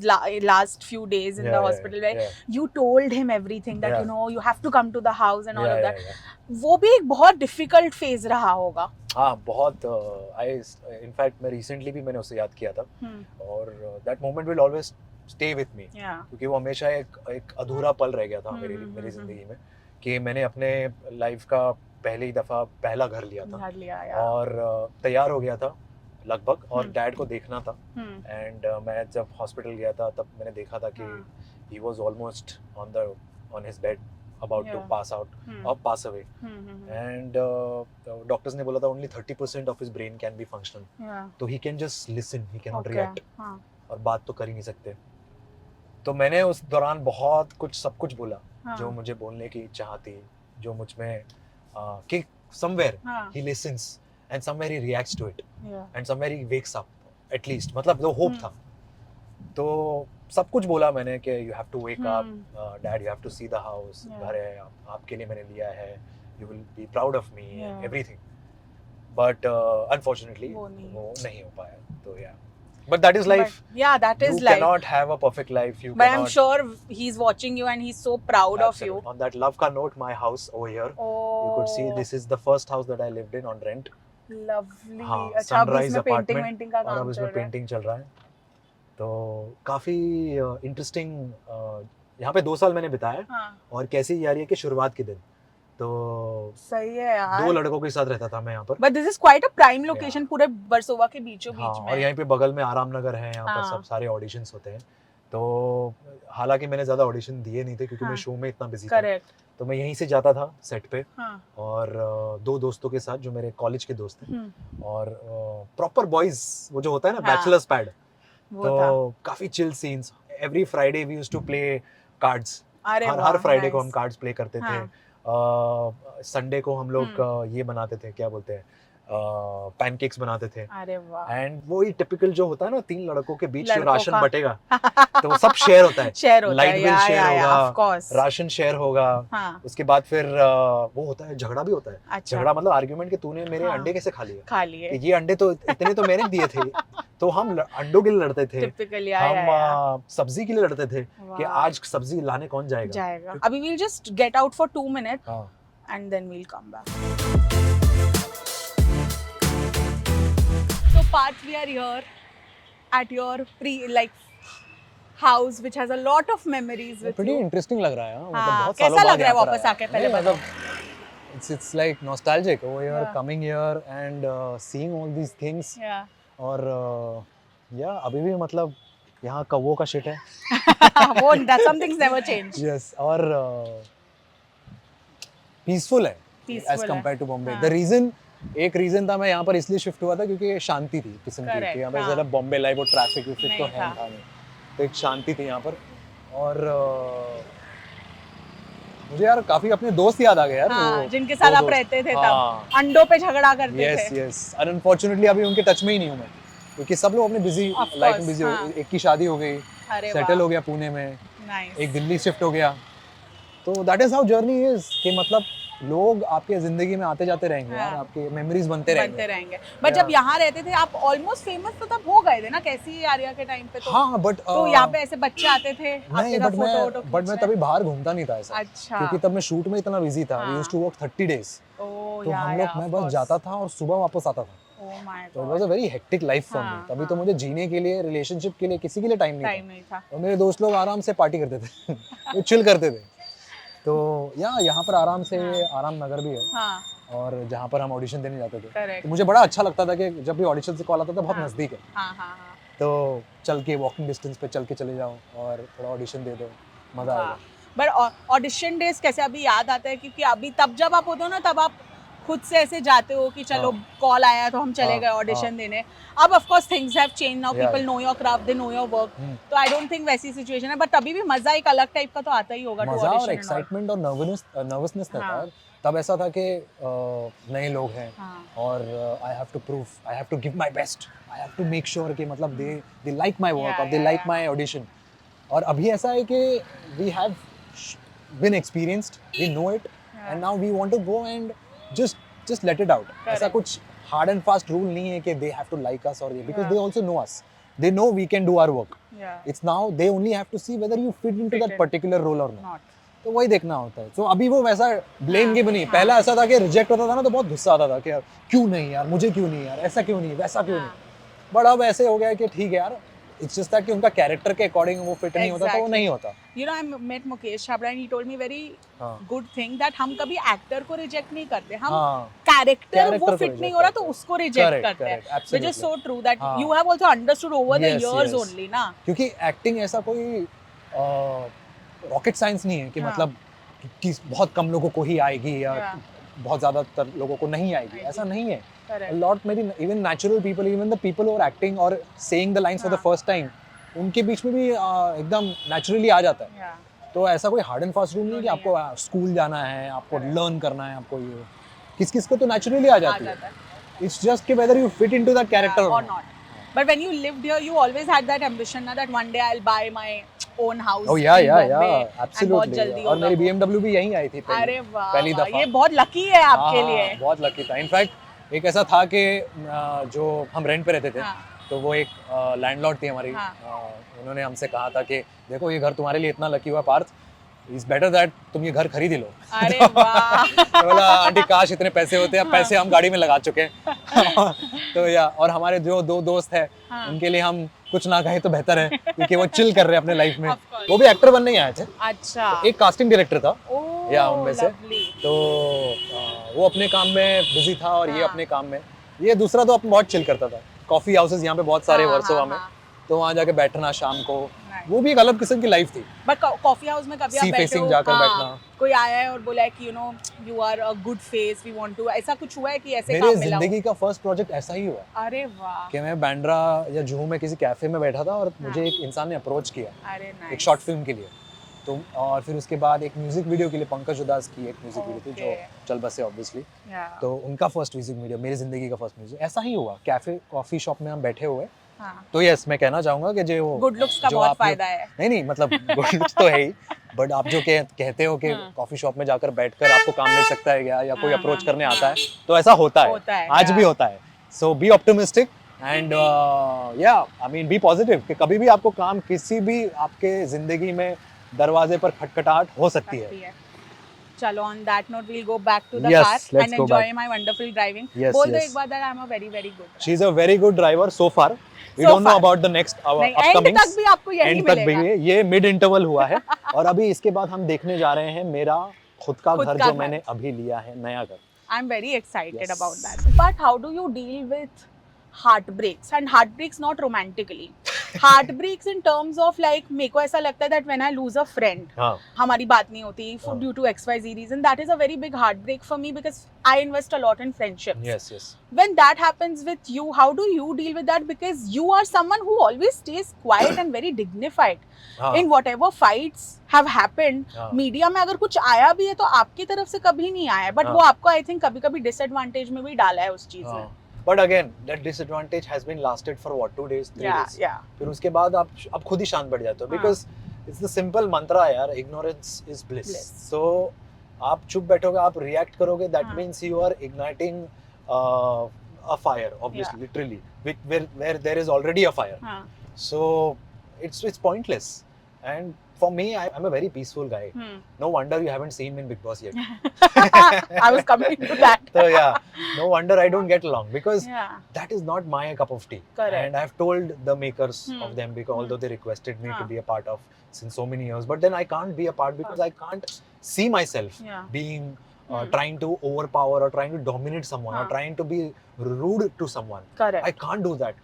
last few days in the hospital where you told him everything that you know you have to come to the house and all of that. वो भी एक बहुत difficult phase रहा होगा. हाँ बहुत in fact मैं recently भी मैंने उसे याद किया था और that moment will always stay with me, क्योंकि वो हमेशा एक अधूरा पल रह गया था मेरी जिंदगी में कि मैंने अपने लाइफ का पहली दफा पहला घर लिया था और तैयार हो गया था लगभग और डैड को देखना था एंड मैं जब हॉस्पिटल गया था तब मैंने देखा था कि he was almost on his bed about to pass out or pass away and doctors ने बोला था only 30% of his brain can be functional, तो he can just listen, he cannot react और बात तो कर ही नहीं सकते. तो मैंने उस दौरान बहुत कुछ सब कुछ बोला जो मुझे बोलने की चाह थी, जो मुझ में कि somewhere he listens and somewhere he reacts to it and somewhere he wakes up at least, मतलब वो होप था. तो सब कुछ बोला मैंने कि you have to wake up dad, you have to see the house, घर है आपके लिए मैंने लिया है, you will be proud of me everything, but unfortunately वो नहीं हो पाया. तो या but that is life. Yeah, that is you life. You cannot have a perfect life. You but cannot. I'm sure he's watching you and he's so proud Absolutely. of you. On that love ka note, my house over here, you could see this is the first house that I lived in on rent. Lovely. अच्छा, अब इसमें painting का काम चल रहा है. Painting चल रहा है. तो काफी इंटरेस्टिंग यहाँ पे 2 साल मैंने बिताया और कैसी जा रही है कि शुरुआत के दिन तो सही है यार. 2 लड़कों के साथ रहता था मैं यहाँ पर. But this is quite a prime location पूरे वर्सोवा के बीचों बीच में. और यहीं पे बगल में आराम नगर है, यहाँ पर सब सारे ऑडिशंस होते हैं. तो हालांकि मैंने ज्यादा ऑडिशन दिए नहीं थे क्योंकि मैं शो में इतना बिजी था. तो मैं यहीं से जाता था सेट पे और 2 दोस्तों के साथ जो मेरे कॉलेज के दोस्त थे और प्रॉपर बॉयज वो जो होता है ना बैचलर्स पैड, तो काफी chill scenes. Every Friday we used to play cards. हर फ्राइडे को हम कार्ड्स प्ले करते थे. संडे को हम लोग ये बनाते थे, क्या बोलते हैं, पैनकेक्स बनाते थे. अरे वाह. एंड वो ही टिपिकल जो होता है ना 3 लड़कों के बीच जो राशन बटेगा तो वो सब शेयर होता है. लाइट बिल शेयर होगा, राशन शेयर होगा. उसके बाद फिर वो होता है, झगड़ा भी होता है. झगड़ा मतलब आर्गुमेंट कि तूने मेरे अंडे कैसे खा लिए, ये अंडे तो इतने तो मैंने दिए थे. तो हम अंडों के लिए लड़ते थे, हम सब्जी के लिए लड़ते थे कि आज सब्जी लाने कौन जाएगा. अभी we'll just get out for 2 minutes and then we'll come back. So Parth, we are here at your house which has a lot of memories with pretty you. interesting लग रहा है. मतलब बहुत कैसा लग रहा है वापस आके, पहले बताओ. It's like nostalgic over here, coming here and seeing all these things. और अभी भी मतलब यहाँ कौवों का शिट है. वो that some things never change. Yes, और peaceful है as compared to Bombay. The reason, एक रीजन था मैं यहाँ पर इसलिए शिफ्ट हुआ था क्योंकि शांति थी किस्म की. यहाँ पर ज़्यादा बॉम्बे लाइफ और ट्रैफिक तो है था नहीं, तो एक शांति थी यहाँ पर. और मुझे यार काफी अपने दोस्त याद आ गए यार, जिनके साथ आप रहते थे तब, अंडों पे झगड़ा करते थे. यस. अनफॉर्चुनेटली अभी उनके टच में ही नहीं हूँ मैं, क्योंकि सब लोग अपने बिजी लाइफ में बिजी हो गए. एक की शादी हो गई, सेटल हो गया पुणे में, एक दिल्ली शिफ्ट हो गया. तो that is how journey is कि मतलब लोग आपके जिंदगी में आते जाते रहेंगे यार, आपके मेमोरीज बनते रहेंगे. बट जब यहाँ रहते थे आप ऑलमोस्ट फेमस तो तब हो गए थे ना, कैसी आर्या के टाइम पे. तो हाँ, बट तो यहाँ पे ऐसे बच्चे आते थे आपके साथ फोटो बट मैं तभी बाहर घूमता नहीं था ऐसा. अच्छा. क्योंकि तब मैं शूट में इतना बिजी था. We used to work 30 days. तो हम लोग, मैं बस जाता था और सुबह वापस आता था. तो it was a very hectic life for me. तभी तो मुझे जीने के लिए, रिलेशनशिप के लिए, किसी के लिए टाइम नहीं था. और मेरे दोस्त लोग आराम से पार्टी करते थे. वो चिल करते थे. तो यहाँ पर आराम से आराम नगर भी है और जहाँ पर हम ऑडिशन देने जाते थे. तो मुझे बड़ा अच्छा लगता था कि जब भी ऑडिशन से कॉल आता था बहुत नजदीक है. तो चल के वॉकिंग डिस्टेंस पे चल के चले जाओ और थोड़ा ऑडिशन दे दो, मजा आएगा. बट ऑडिशन डेज कैसे अभी याद आता है, क्योंकि अभी तब जब आप होते हो ना तब आप खुद से ऐसे जाते हो कि चलो कॉल आया तो हम चले गए ऑडिशन देने. अब of course things have change now, people know your craft, they know your work. तो आई डोंट थिंक वैसी सिचुएशन है, बट तभी भी मजा एक अलग टाइप का तो आता ही होगा. मजा और एक्साइटमेंट और नर्वसनेस था. तब ऐसा था कि नए लोग हैं और I have to prove, I have to give my best, I have to make sure कि मतलब दे लाइक माय वर्क और दे लाइक माय ऑडिशन. और अभी ऐसा है कि we have been experienced, we know it, and now we want to go and just just let it out. ऐसा कुछ hard and fast rule नहीं है कि they have to like us or ये, because they also know us. They know we can do our work. Yeah. It's now they only have to see whether you fit into that Fit in. particular role or not. Not. तो वही देखना होता है. So अभी वो वैसा blame game नहीं. पहला ऐसा था कि रिजेक्ट होता था ना तो बहुत गुस्सा आता था कि यार क्यों नहीं यार, मुझे क्यों नहीं यार, ऐसा क्यों नहीं, वैसा क्यों नहीं. बट अब ऐसे हो गया है कि ठीक है यार, it's just that कि उनका कैरेक्टर के अकॉर्डिंग वो फिट नहीं होता तो वो नहीं होता. You know, I met Mukesh Chhabra and he told me very good thing that हम कभी एक्टर को रिजेक्ट नहीं करते, हम कैरेक्टर वो फिट नहीं हो रहा तो उसको रिजेक्ट करते हैं. Which is so true that you have also understood over the years only ना. क्योंकि एक्टिंग ऐसा कोई रॉकेट साइंस नहीं है कि मतलब कि बहुत कम लोगों को ही आएगी या बहुत ज्यादातर लोगों को नहीं आएगी, ऐसा नहीं है. A lot maybe even natural people, even the people who are acting or saying the lines for the first time, उनके बीच में भी एकदम नेचुरली आ जाता है. तो ऐसा कोई हार्ड एंड फास्ट रूल नहीं कि आपको स्कूल जाना है, आपको लर्न करना है, आपको ये किस को तो नेचुरली आ जाती है. It's just कि whether you fit into that character or not. But when you lived here, you always had that ambition that one day I'll buy my own house. Oh yeah, in yeah, Bombay, yeah, absolutely. बहुत जल्दी और मेरी होगा वो. BMW भी यहीं आई थी अरे वाह, पहली दफा. ये बहुत लकी है आपके लिए. बहुत लकी था. इनफैक्ट एक ऐसा था कि जो हम रेंट पे रहते थे, तो वो एक लैंडलॉर्ड थी हमारी, उन्होंने हमसे कहा था कि देखो ये घर तुम्हारे लिए इतना लकी हुआ पार्थ, इट्स बेटर दैट तुम ये घर खरीद ही लो. अरे वाह. तो बोला आंटी काश इतने पैसे होते, अब पैसे हम गाड़ी में लगा चुके हैं. तो या और हमारे जो दो दोस्त हैं उनके लिए हम कुछ ना कहें तो बेहतर है क्योंकि वो चिल कर रहे हैं अपने लाइफ में. वो भी एक्टर बनने ही आए थे. अच्छा. एक कास्टिंग डायरेक्टर था या उनमें से. lovely. तो वो अपने काम में बिजी था और ये अपने काम में. ये दूसरा तो अपन बहुत चिल करता था. कॉफी हाउसेस यहाँ पे बहुत सारे वर्सोवा में, तो वहाँ जाके बैठना शाम को, वो भी एक अलग किस्म की लाइफ थी. बट कॉफी हाउस में कभी आप बैठे हो, जाकर बैठना, कोई आया है और बोला है कि you are a good face, we want to, ऐसा कुछ हुआ है कि ऐसे काम मेरी मिला? जिंदगी का फर्स्ट प्रोजेक्ट ऐसा ही हुआ. अरे वाह. कि मैं बांद्रा या जुहू में किसी कैफे में बैठा था और मुझे एक इंसान ने अप्रोच किया. अरे नाइस. एक शॉर्ट फिल्म के लिए. तो और फिर उसके बाद एक म्यूजिक वीडियो के लिए पंकज उदास की एक म्यूजिक वीडियो थी जो चल बसे ऑब्वियसली. तो उनका फर्स्ट म्यूजिक वीडियो, मेरी जिंदगी का फर्स्ट म्यूजिक, ऐसा ही हुआ. कैफे कॉफी शॉप में हम बैठे हुए. तो यस, मैं कहना चाहूंगा कि जो गुड लुक्स का बहुत फायदा है. नहीं मतलब गुड लुक्स तो है ही, बट आप जो कहते हो कि कॉफी शॉप में जाकर बैठकर आपको काम मिल सकता है या कोई अप्रोच करने आता है, तो ऐसा होता है. आज भी होता है. सो बी ऑप्टिमिस्टिक एंड या आई मीन बी पॉजिटिव कि कभी भी आपको काम किसी भी आपके जिंदगी में दरवाजे पर खटखटाहट हो सकती है. चलो, on that note we'll go back to the Yes, car let's and go enjoy back. my wonderful driving. Yes, बोल दो yes. एक बार that I'm a very very good driver. She is a very good driver so far. We So don't know far. about the next नहीं, upcoming. end तक भी आपको यही End तक मिलेगा. भी ये मिड इंटरवल हुआ है. और अभी इसके बाद हम देखने जा रहे हैं मेरा खुद का घर जो मैंने अभी लिया है, नया घर. I'm very excited Yes. about that. But how do you deal with heartbreaks? And heartbreaks not romantically. Heartbreaks in terms of like, मेरे को ऐसा लगता है that when I lose a friend, हमारी बात नहीं होती due to XYZ reason, that is a very big heartbreak for me because I invest a lot in friendships. Yes, yes. When that happens with you, how do you deal with that? Because you are someone who always stays quiet and very dignified. In whatever fights have happened, media में अगर कुछ आया भी है तो आपकी तरफ से कभी नहीं आया, but वो आपको I think कभी-कभी disadvantage में भी डाला है उस चीज में. But again, that disadvantage has been lasted for what, 2 days, 3 days. Yeah. फिर उसके बाद आप खुद ही शांत बैठ जाते हो because it's the simple mantra यार, ignorance is bliss. So आप चुप बैठोगे, आप react करोगे, that means you are igniting a fire, obviously, literally, where there is already a fire. So it's pointless. And for me, I'm a very peaceful guy. No wonder you haven't seen me in Big Boss yet. I was coming to that. So yeah, no wonder I don't get along because that is not my cup of tea. Correct. And I've told the makers of them because although they requested me to be a part of since so many years, but then I can't be a part because I can't see myself being trying to overpower or trying to dominate someone or trying to be rude to someone. Correct. I can't do that.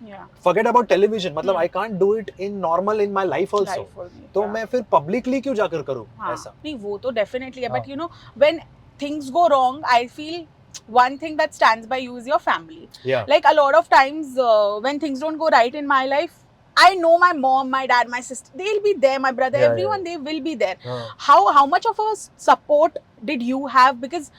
Forget about television. मतलब I can't do it in normal in my life also. तो मैं फिर publicly क्यों जाकर करूँ ऐसा? नहीं, वो तो definitely है. But you know, when things go wrong, I feel one thing that stands by you is your family. Yeah. Like a lot of times when things don't go right in my life, I know my mom, my dad, my sister, they'll be there, my brother, everyone, they will be there. How much of a support did you have? Because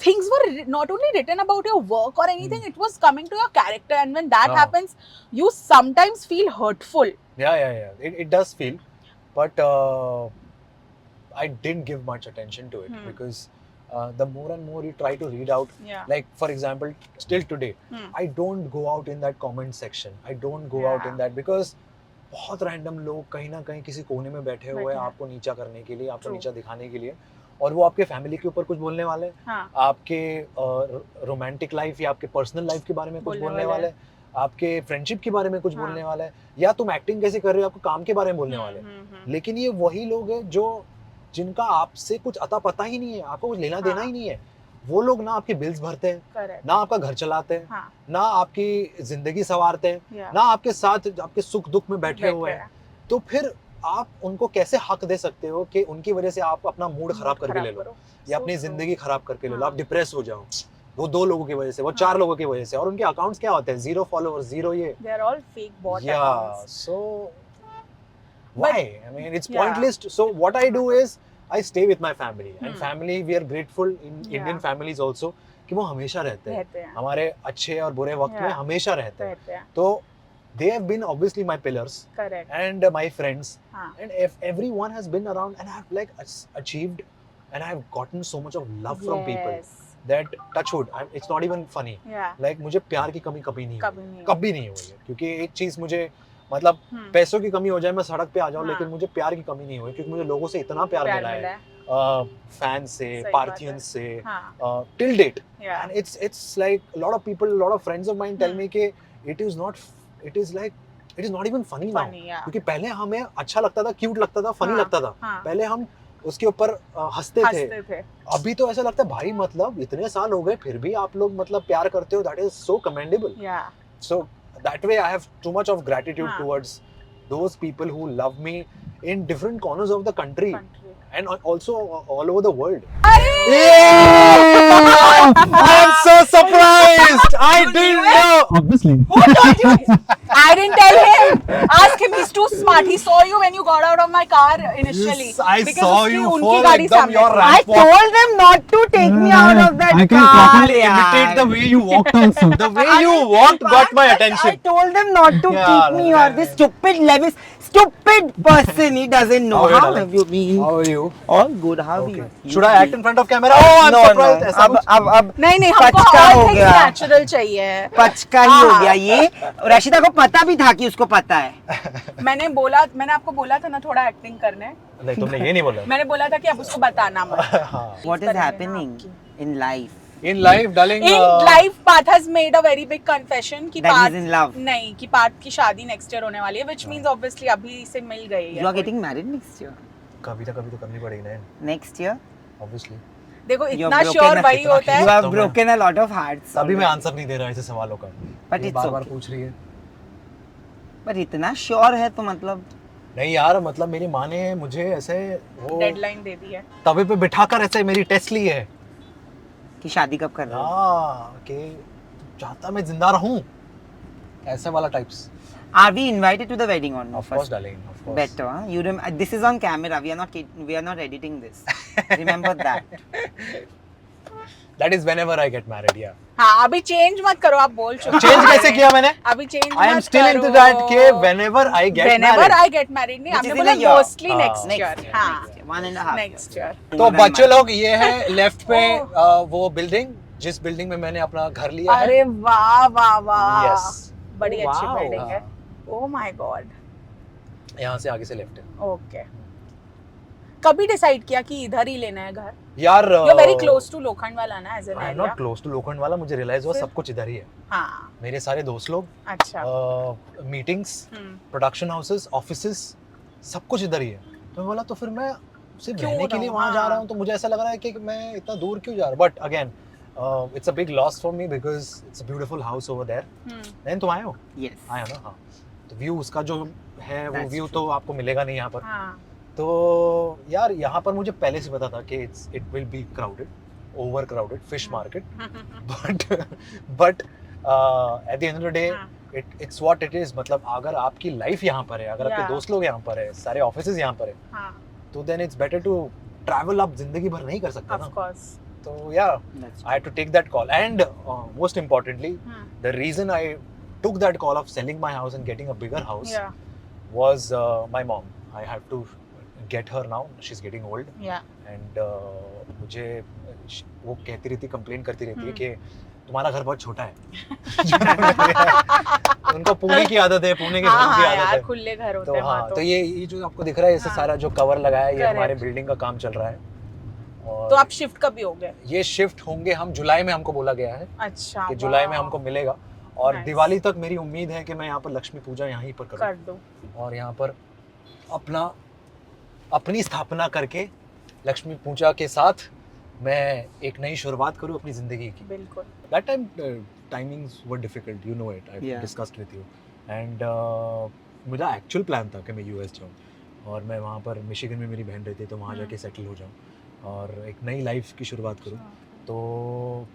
things were not only written about your work or anything, it was coming to your character, and when that happens, you sometimes feel hurtful. Yeah. It does feel, but I didn't give much attention to it because the more and more you try to read out, Yeah. like for example, still today, Hmm. I don't go out in that comment section. I don't go out Yeah. in that because बहुत random लोग कहीं ना कहीं किसी कोने में बैठे हुए हैं बैठे हैं। आपको नीचा करने के लिए, आपको True. नीचा दिखाने के लिए, और वो आपके फैमिली के ऊपर कुछ बोलने वाले हैं, हाँ. आपके रोमांटिक लाइफ या आपके पर्सनल लाइफ के बारे में कुछ बोलने बोलने वाले वाले, आपके फ्रेंडशिप के बारे में कुछ हाँ. बोलने वाला है, या तुम एक्टिंग कैसे कर रहे हो आपको काम के बारे में बोलने वाले हैं। लेकिन ये वही लोग हैं जो जिनका आपसे कुछ अता पता ही नहीं है, आपको कुछ लेना देना हाँ. ही नहीं है। वो लोग ना आपके बिल्स भरते हैं, Correct. ना आपका घर चलाते हैं, हाँ. ना आपकी जिंदगी संवारते हैं, Yeah. ना आपके साथ आपके सुख दुख में बैठे हुए हैं। तो फिर आप उनको कैसे हक दे सकते हो कि उनकी वजह से आप अपना मूड खराब करके ले लो, करो. या So अपनी true. जिंदगी खराब करके ले लो, हाँ. आप डिप्रेस हो जाओ, वो 2 लोगों की वजह से, वो 4 लोगों की वजह से, और उनके अकाउंट्स क्या होते हैं, 0 फॉलोअर्स, 0 ये। They are all fake bot Yeah, accounts. so why? I mean, it's Yeah. pointless. So what I do is I stay with my family, and Hmm. family we are grateful in Yeah. Indian families also कि वो हमेशा रहते हैं, रहते हैं. हमारे अच्छे और बुरे वक्त में Yeah. हमेशा रहते हैं। रहते हैं. तो they have been obviously my pillars Correct. and my friends, हाँ. and if everyone has been around and I've like achieved and I've gotten so much of love from people Yes. that touch wood, it's not even funny, Yeah. like मुझे प्यार की कमी कभी नहीं कभी हुई, नहीं कभी नहीं हुई है, क्योंकि एक चीज मुझे मतलब हम्म. पैसों की कमी हो जाए मैं सड़क पे आ जाऊं, हाँ. लेकिन मुझे प्यार की कमी नहीं हुई, क्योंकि मुझे लोगों से इतना प्यार मिला मिला है, है. फैंस से, सही पार्थियंस से, हाँ. till date, Yeah. and it's like a lot of people, a lot of friends of mine tell me कि it is not even funny now, Funny. Yeah. क्योंकि पहले हमें अच्छा लगता था, क्यूट लगता था, फनी हाँ. लगता था, हाँ. पहले हम उसके ऊपर हंसते थे। हंसते थे. अभी तो ऐसा लगता है भाई मतलब इतने साल हो गए फिर भी आप लोग मतलब प्यार करते हो, that is so commendable. Yeah. So that way I have too much of gratitude हाँ. towards those people who love me in different corners of the country Country. and also all over the world. Yeah! I'm so surprised. I didn't know. Obviously. Who told you? I didn't tell him. Ask him. He's too smart. He saw you when you got out of my car initially. Yes, I Because saw उसकी- you उनकी fall गाड़ी एकदम सामने your थी. ramp I told them not to take me out of that I can car. properly yaar. Imitate the way you walked also. The way you walked got my I attention. told them not to Yeah, keep me. You're this stupid Levis, stupid person. He doesn't know. How are you, How darling? have you been? How are you? All good. How are Okay. you? Should I act in front of camera? Oh, I'm no, surprised. no. ऐसा कुछ? अब नहीं नहीं हमको पचका all हो things गया। natural चाहिए. पचका ही हो हाँ। गया ये। रशिदा को पता भी था कि उसको पता है। मैंने आपको बोला था ना थोड़ा एक्टिंग करने. नहीं तुमने ये नहीं बोला। मैंने बोला था कि अब उसको बताना मत. हाँ. What is happening in life? In life, darling. In life, Parth has made a very big confession कि That Parth he's in love. नहीं कि पार्थ की शादी नेक्स्ट ईयर होने वाली है, which means obviously अभी से मिल गई है. You are getting married next year. कभी तो करनी पड़ेगी ना, Next year. obviously. देखो You इतना have broken श्योर a- वही होता You है. have तो broken a lot of hearts. अभी मैं already. आंसर नहीं दे रहा ऐसे सवालों का। But ये it's बार-बार okay. पूछ रही है। पर इतना श्योर है तो मतलब नहीं यार, मतलब मेरी माँ ने मुझे ऐसे वो डेडलाइन दे दी है. तवे पे बिठाकर ऐसे मेरी टेस्ट ली है। कि शादी कब कर रहे हो? हाँ, कि चाहता मैं जिंदा रहूं, ऐसे वाला types. Are we invited to the wedding or not? Of course, darling, of course. Better, huh? This is on camera. We are not editing this. Remember that. That is whenever I get married, yeah. हाँ अभी change मत करो, आप बोल चुके change कैसे किया मैंने? अभी change I am still into that कि whenever I get whenever married. I get married नहीं, Which आपने is in बोला a year. mostly हाँ. next year. Next year. हाँ Next year. 1.5 next year. तो बच्चे लोग ये है लेफ्ट पे वो बिल्डिंग, जिस बिल्डिंग में मैंने अपना घर लिया है। अरे वाह वाह वाह. Yes. बड़ी अच्छी Wow. बिल्डिंग है. Oh my god. यहाँ से आगे से लेफ्ट है। Okay. कभी डिसाइड किया कि इधर ही लेना है घर? यार You're very close to लोखंड वाला ना, as an I am area. not close to लोखंड वाला, मुझे रियलाइज हुआ फिर? सब कुछ इधर ही है। हाँ. मेरे सारे दोस्त लोग, अच्छा. मीटिंग्स, हम्म. प्रोडक्शन हाउसेस, ऑफिसेस, सब कुछ इधर ही है। तो मैं बोला तो फिर मैं सिर्फ क्यों रहने के लिए रहूं? वहाँ जा हाँ. रहा हूँ, तो मुझे ऐसा लग रहा है कि मैं इतना दूर क्यों जा रहा हूँ। But again it's a big loss for me because it's a beautiful house over there. Then तुम आए हो? Yes. आए हो ना? हाँ। तो व्यू उसका जो है वो That's व्यू true. तो आपको मिलेगा नहीं यहाँ पर। हाँ. तो यार यहाँ पर मुझे पहले से पता था कि it will be crowded, over crowded fish market, but at the end of the day हाँ. It's what it is. मतलब अगर आपकी लाइफ यहाँ पर है, अगर आपके Yeah. दोस्त लोग यहाँ पर है, सारे ऑफिसेज यहाँ पर है, हाँ. तो then it's better to travel. आप जिंदगी भर नहीं कर सकते Of ना। course. तो या That's I had to take that call and most importantly हाँ. The reason I took that call of selling my house and getting a bigger house Yeah. was my mom. I have to get her now, she is getting old या and मुझे वो कहती रहती, complain करती रहती है कि तुम्हारा घर बहुत छोटा है। उनको पुणे की आदत है, पुणे के घरों की आदत यार है। खुले घर होते तो हैं हाँ, वहाँ तो ये जो आपको दिख रहा है, इससे हाँ। सारा जो कवर लगाया है, ये Correct. हमारे बिल्डिंग का काम चल रहा है। और तो आप शिफ्ट कभी हो गए? ये शिफ्ट होंगे हम जुलाई में, हमको बोला गया है अच्छा, कि जुलाई में wow. हमको मिलेगा। और Nice. दिवाली तक मेरी उम्मीद है कि मैं यहाँ पर लक्ष्मी पूजा यहीं पर कर करूँ दो। और यहाँ पर अपनी स्थापना करके लक्ष्मी पूजा के साथ मैं एक नई शुरुआत करूँ अपनी जिंदगी की। बिल्कुल। That time timings were difficult, you know it. I've Yeah. discussed with you. And मेरा एक्चुअल प्लान था कि मैं यूएस जाऊँ और मैं वहाँ पर मिशिगन में मेरी बहन रहती है, तो वहाँ जाके सेटल हो जाऊँ और एक नई लाइफ की शुरुआत करूँ। तो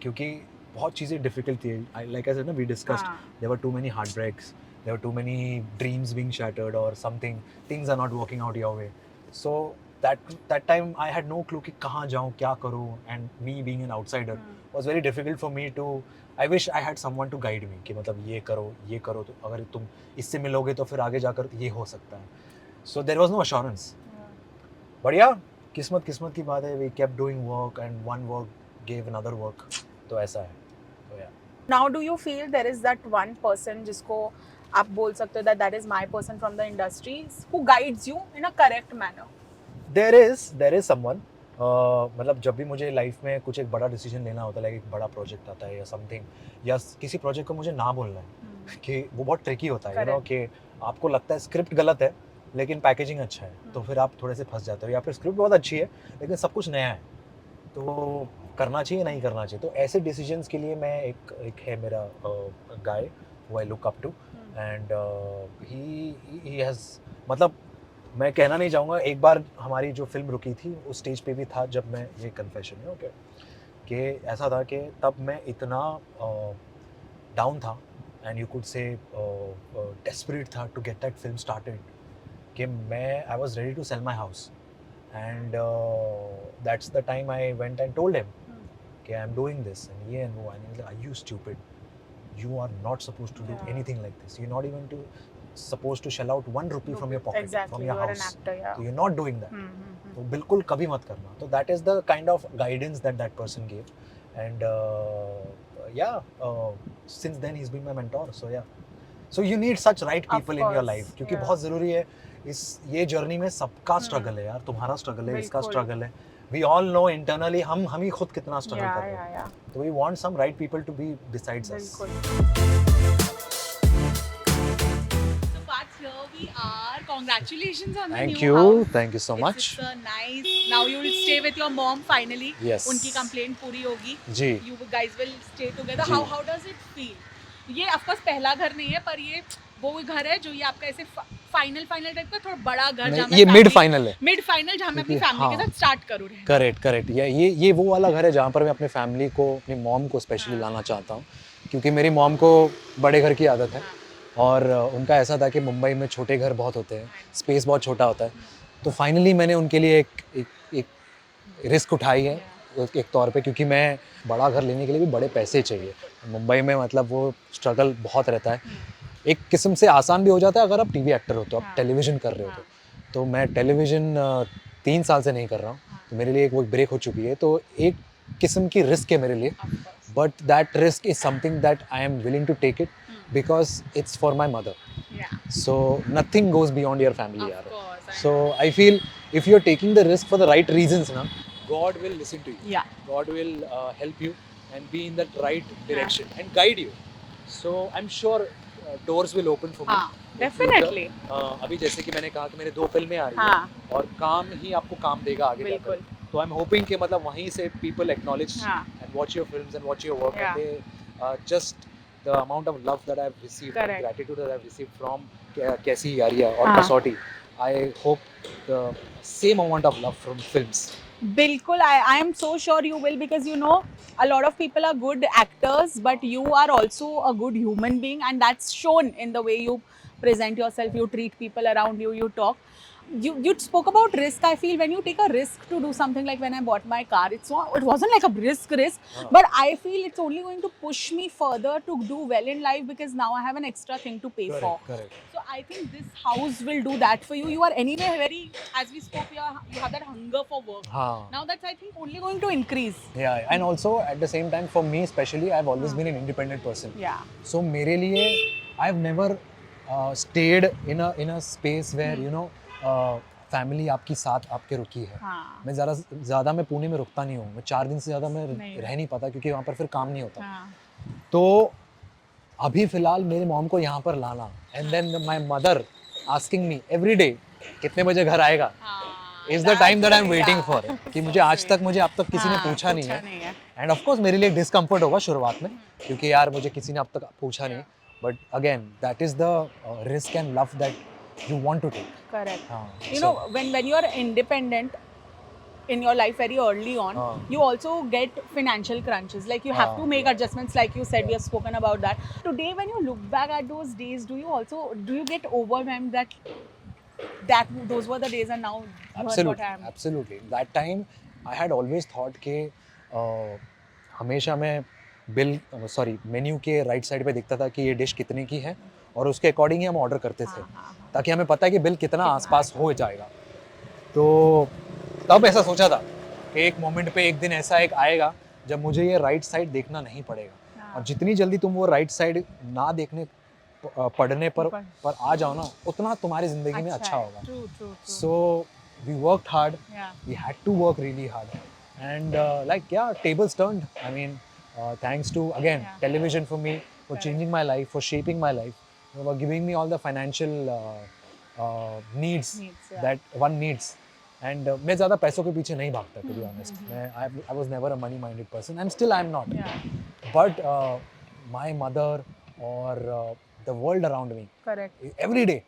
क्योंकि बहुत चीज़ें डिफिकल्ट थी, लाइक आई सेड ना, we discussed, there were too many heart breaks, there were too many dreams being shattered और something, things are not working out your way. So that time I had no clue कि कहाँ जाऊँ, क्या करूँ, and me being an outsider was very difficult for me to, I wish I had someone to guide me कि मतलब ये करो, तो अगर तुम इससे मिलोगे तो फिर आगे जाकर ये हो सकता है। So there was no assurance. But yeah, किस्मत की बात है, we kept doing work and one work gave another work, तो ऐसा है। तो yeah. Now do you feel there is that one person जिसको आप बोल सकते हो that is my person from the industry who guides you in a correct manner? There is someone, मतलब जब भी मुझे लाइफ में कुछ एक बड़ा डिसीजन लेना होता है, लाइक एक बड़ा प्रोजेक्ट आता है या समथिंग, या किसी प्रोजेक्ट को मुझे ना बोलना है कि वो बहुत ट्रिकी होता है, यू नो, कि आपको लगता है स्क्रिप्ट गलत है लेकिन पैकेजिंग अच्छा है, तो फिर आप थोड़े से फंस जाते हो, या फिर स्क्रिप्ट बहुत अच्छी है लेकिन सब कुछ नया है, तो करना चाहिए नहीं करना चाहिए। तो ऐसे डिसीजंस के लिए मैं एक है मेरा गाय वो I look up to, and he has, मतलब मैं कहना नहीं चाहूँगा, एक बार हमारी जो फिल्म रुकी थी उस स्टेज पे भी था जब मैं, ये कन्फेशन है ओके, कि ऐसा था कि तब मैं इतना डाउन था and you could say desperate था to get that film started, कि मैं I was ready to sell my house, and that's the time I went and told him कि I am doing this and ये and वो, and I you stupid, you are not supposed to do anything like this, you're not even supposed to shell out 1 rupee from your pocket, exactly, from your you are house, an actor, yeah. so you're not doing that. तो बिल्कुल कभी मत करना। तो that is the kind of guidance that person gave, and since then he's been my mentor, so so you need such right people in your life, क्योंकि बहुत ज़रूरी है इस ये जर्नी में, सबका स्ट्रगल है यार, तुम्हारा स्ट्रगल है, इसका स्ट्रगल है, we all know internally हम ही खुद कितना स्ट्रगल कर रहे हैं, तो we want some right people to be besides us. So Parth, here we are. Congratulations on the Thank new you, house. thank you so much. It's nice. Now you will stay with your mom finally. Yes. उनकी complaint पूरी होगी. जी। You guys will stay together. Ji. How does it feel? ये of course पहला घर नहीं है, पर ये वो घर है जो ये आपका ऐसे फाइनल टाइप का थोड़ा बड़ा घर, जहाँ ये मिड फाइनल है, मिड फाइनल, जहाँ मैं अपनी क्योंकि फैमिली के हाँ। साथ स्टार्ट करूँ रहना। करेक्ट, ये वो वाला घर है जहाँ पर मैं अपनी फैमिली को, अपनी मॉम को स्पेशली लाना चाहता हूँ, क्योंकि मेरी मॉम को बड़े घर की आदत है, और उनका ऐसा था कि मुंबई में छोटे घर बहुत होते हैं, स्पेस बहुत छोटा होता है, तो फाइनली मैंने उनके लिए एक रिस्क उठाई है एक तौर पे, क्योंकि मैं बड़ा घर लेने के लिए भी बड़े पैसे चाहिए मुंबई में, मतलब वो स्ट्रगल बहुत रहता है। एक किस्म से आसान भी हो जाता है अगर आप टीवी एक्टर हो तो, आप टेलीविज़न कर रहे हो तो मैं टेलीविज़न 3 साल से नहीं कर रहा हूँ, तो मेरे लिए एक वो ब्रेक हो चुकी है, तो एक किस्म की रिस्क है मेरे लिए, but that risk is something that I am willing to take it, because it's for my mother, so nothing goes beyond your family यार, so I feel if you are taking the risk for the right reasons ना, God will listen to you. Yeah. God will help you and be in that right direction and guide you. So I'm sure doors will open for me. Definitely. अभी जैसे कि मैंने कहा कि मेरे 2 फिल्में आ रही हाँ. हैं और काम ही आपको काम देगा आगे जाकर. तो I'm hoping कि मतलब वहीं से people acknowledge and watch your films and watch your work, and they just the amount of love that I've received, and gratitude that I've received from कैसी यारियां और कसौटी, I hope the same amount of love from films. बिल्कुल, I am so sure you will, because you know a lot of people are good actors, but you are also a good human being, and that's shown in the way you present yourself, you treat people around you, you talk. you spoke about risk. I feel when you take a risk to do something, like when I bought my car, it wasn't like a risk, but I feel it's only going to push me further to do well in life, because now I have an extra thing to pay for. Correct. So I think this house will do that for you. You are anyway very, as we spoke, you have that hunger for work. हाँ. Now that's, I think, only going to increase. Yeah, and also at the same time, for me especially, I've always been an independent person. Yeah. So मेरे लिए, I've never stayed in a space where you know family आपकी साथ आपके रुकी है. हाँ. मैं ज़्यादा मैं पुणे में रुकता नहीं हूँ. मैं 4 दिन से ज़्यादा मैं रह नहीं पाता, क्योंकि वहाँ पर फिर काम नहीं होता. हाँ. तो अभी फिलहाल मेरे मॉम को यहाँ पर लाना, and then my mother asking me every day कितने बजे घर आएगा, is the time that I am waiting for. कि मुझे अब तक किसी ने पूछा नहीं है. एंड ऑफ कोर्स मेरे लिए डिस्कम्फर्ट होगा शुरुआत में, क्योंकि यार मुझे किसी ने अब तक पूछा नहीं. But again that is the risk and love that you want to take. Correct. You So- know, when you are independent in your life very early on, you also get financial crunches. Like you have to make adjustments, like you said, we have spoken about that. Today, when you look back at those days, do you get overwhelmed that those were the days and now here's what I am? Absolutely. That time I had always thought कि हमेशा मैं menu के right side पे दिखता था कि ये dish कितने की है, और उसके अकॉर्डिंग ही हम ऑर्डर करते थे, ताकि हमें पता है कि बिल कितना आसपास हो जाएगा. तो तब ऐसा सोचा था कि एक मोमेंट पे एक दिन ऐसा एक आएगा जब मुझे ये राइट साइड देखना नहीं पड़ेगा. और जितनी जल्दी तुम वो राइट साइड ना देखने पढ़ने पर आ जाओ ना, उतना तुम्हारी जिंदगी में अच्छा होगा. True. So we worked hard. Yeah. We had to work really hard, and tables turned. I mean, thanks to again television for me, for changing my life, for shaping my life, for giving me all the financial needs that one needs. And मैं ज़्यादा पैसों के पीछे नहीं भागता, to be honest. I was never a money-minded person, and still I'm not. Yeah. But my mother or the world around me, Correct. every day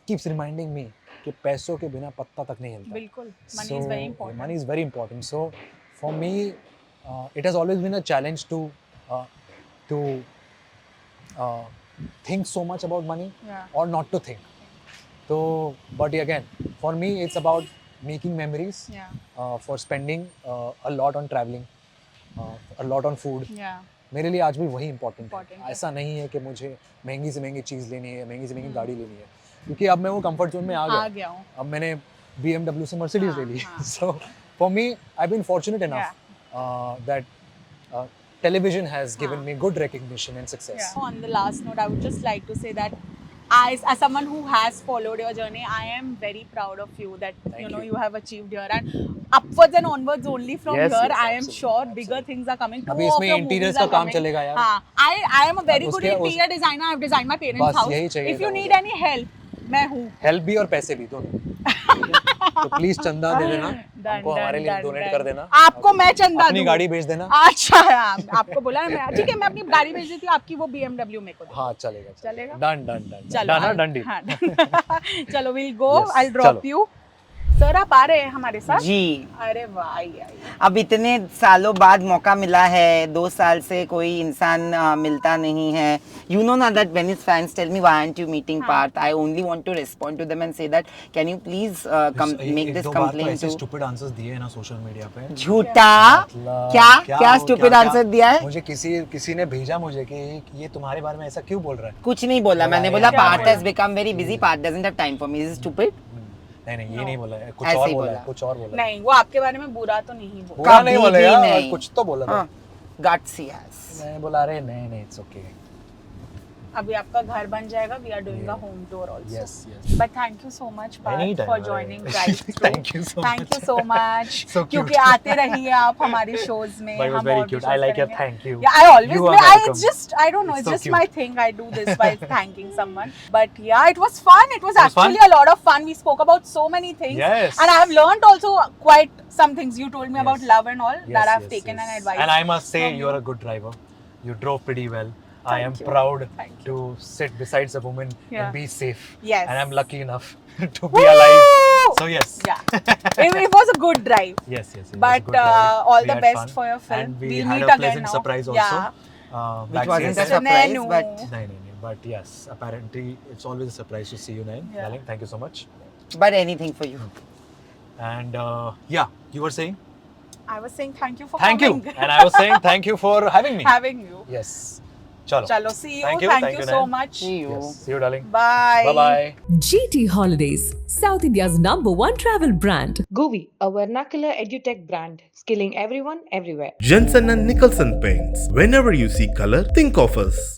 keeps reminding me कि पैसों के बिना पत्ता तक नहीं हिलता. बिल्कुल. Money is very important. Money is very important. So for me, it has always been a challenge to think so much about money, or not to think. So, but again, for me, it's about making memories, for spending a lot on traveling, a lot on food. Yeah. मेरे लिए आज भी वही important है. ऐसा नहीं है कि मुझे महंगी से महंगी चीज़ लेनी है, महंगी से महंगी गाड़ी लेनी है, क्योंकि अब मैं वो कंफर्ट जोन में आ गया हूँ. अब मैंने BMW से मर्सिडीज ले ली. So for me, I've been fortunate enough that television has given me good recognition and success. Yeah. On the last note, I would just like to say that as someone who has followed your journey, I am very proud of you that you have achieved here, and upwards and onwards only from Yes, here. yes, I am absolutely, sure absolutely. bigger things are coming. अभी इसमें interiors का काम चलेगा यार. हाँ, I am a very good उसके- interior designer. I have designed my parents' बस house. यही चाहिए If you था need मुझे. any help, मैं हूँ. हेल्प भी और पैसे भी दोनों. तो प्लीज चंदा दे देना, हमको हमारे लिए डोनेट कर देना. आपको मैं चंदा अपनी दूँ. गाड़ी भेज देना. अच्छा, आपको बोला ना मैं, ठीक है, मैं अपनी गाड़ी भेज देती हूँ, आपकी वो BMW मेरे को दो. हाँ चलेगा. चलेगा? डन. चलो, डन डील. हाँ, चलो, we'll go. Yes, I'll drop चलो. you. सर, आप आ रहे हैं हमारे साथ? जी. अरे वाह, आइए. अब इतने सालों बाद मौका मिला है, 2 साल से कोई इंसान मिलता नहीं है. You know now that Venice fans tell me why aren't you meeting Parth? I only want to respond to them and say that can you please make this complaint to. Stupid answers दिए हैं ना social media पे. झूठा. क्या stupid answer दिया है? मुझे किसी ने भेजा मुझे कि ये तुम्हारे बारे में ऐसा क्यों बोल रहा है. कुछ नहीं बोला. मैंने बोला Parth has become very busy. Parth doesn't have time for me. Is it stupid? नहीं ये नहीं बोला है, कुछ ऐसे और ही बोला है, बोला. कुछ और बोला है. नहीं, वो आपके बारे में बुरा तो नहीं बोला. बुरा नहीं बोला कभी भी यार, नहीं. कुछ तो बोला था. Guts he has. मैंने बोला अरे नहीं इट्स ओके. अभी आपका घर बन जाएगा. We are doing a home tour also. Yes. But thank you so much, Parth, Anytime, for अरे. joining Drive Through. Thank you so Thank much. you so much. So cute. क्योंकि आते रहिए आप हमारे shows में. But it was हम very और भी cute. shows I like your करेंगे. thank you. Yeah, I always You are it's welcome. just, I don't know, it's So just cute. my thing. I do this while thanking someone. But yeah, it was fun. It was It was actually fun. a lot of fun. We spoke about so many things. Yes. And I have learned also quite some things. You told me about Yes. love and all that I've taken an advice. And I must say, from you are a good driver. You drove pretty well. I am you. proud Thank to sit beside a woman Yeah. and be safe. Yes. And I'm lucky enough to be alive. So yes. Yeah. it was a good drive. Yes. It was a But good drive. all We the had best fun. for your film. And we We'll had meet a again pleasant now. surprise also. Yeah. Which wasn't a backstage. surprise, Nenu. but No. But yes, apparently it's always a surprise to see you, Nain. Yeah. Darling, thank you so much. but anything for you. And yeah, you were saying? I was saying thank you for Thank you. coming. And I was saying thank you for having me. Having you. Yes. Chalo. Chalo, see you. Thank you. Thank Thank you you, so Nayan. much. See you. Yes. See you, darling. Bye. Bye-bye. GT Holidays, South India's #1 travel brand. Gooey, a vernacular edutech brand, skilling everyone everywhere. Jensen and Nicholson Paints. Whenever you see color, think of us.